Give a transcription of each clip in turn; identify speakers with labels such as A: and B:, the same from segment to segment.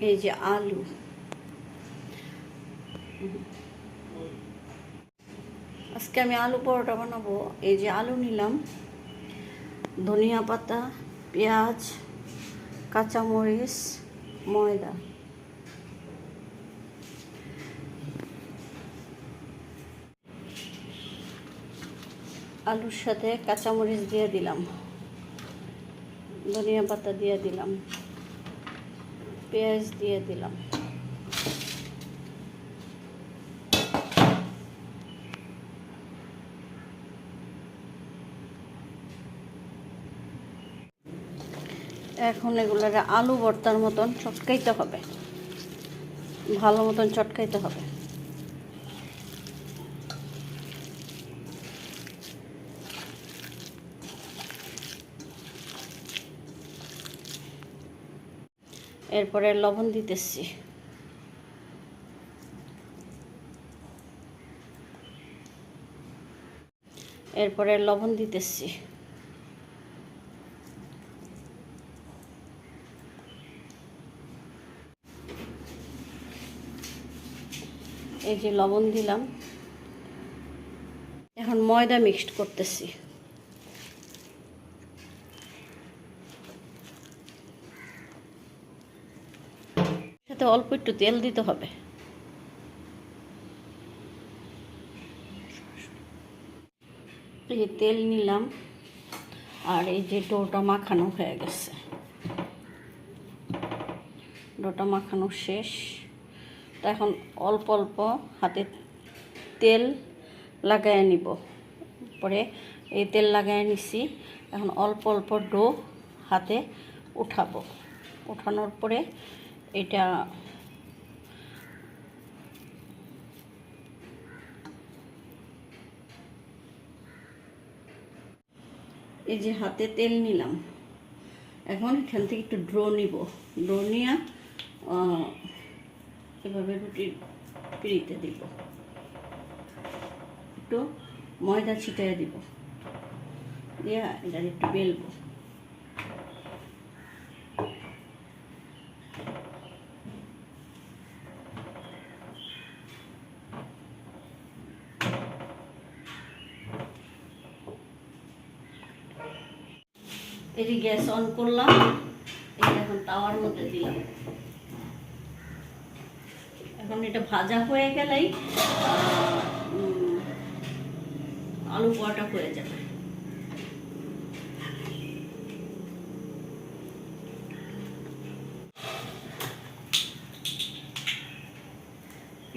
A: এই যে আলু, আজকে আমি আলু পরোটা বানাবো। এই যে আলু নিলাম, ধনিয়া পাতা, পেঁয়াজ, কাঁচামরিচ, ময়দা। আলুর সাথে কাঁচামরিচ দিয়ে দিলাম, ধনিয়া পাতা দিয়ে দিলাম, পেঁয়াজ দিয়ে দিলাম। এখন এগুলোর আলু ভর্তার মতন চটকাইতে হবে, ভালো মতন চটকাইতে হবে। এরপরে লবণ দিতেছি, এরপরে লবণ দিতেছি, এই যে লবণ দিলাম। এখন ময়দা মিক্সড করতেছি, সাথে অল্প একটু তেল দিতে হবে। এই যে তেল নিলাম, আর এই যে ডোটা মাখানো হয়ে গেছে, ডোটা মাখানো শেষ। তো এখন অল্প অল্প হাতে তেল লাগায় নিব। পরে এই তেল লাগায় নিছি, এখন অল্প অল্প ডো হাতে উঠাবো। উঠানোর পরে এটা এই যে হাতে তেল নিলাম, এখন এখান থেকে একটু ড্রো নিব। ড্রো নিয়ে এভাবে রুটির পিড়িতে দিব, একটু ময়দা ছিটিয়ে দিব, দিয়ে এটা একটু বেলবো। এই যে গ্যাস অন করলাম, এটা এখন তাওয়ার মধ্যে দিলাম। এখন এটা ভাজা হয়ে গেলেই আলু পরোটা হয়ে যাবে।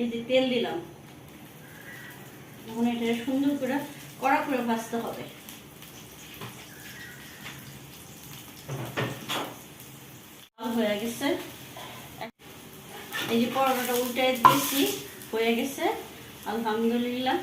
A: এই যে তেল দিলাম, এখন এটা সুন্দর করে কড়া করে ভাজতে হবে। হয়ে গেছে, এই যে পরোটাটা উল্টে দিয়েছি, হয়ে গেছে আলহামদুলিল্লাহ।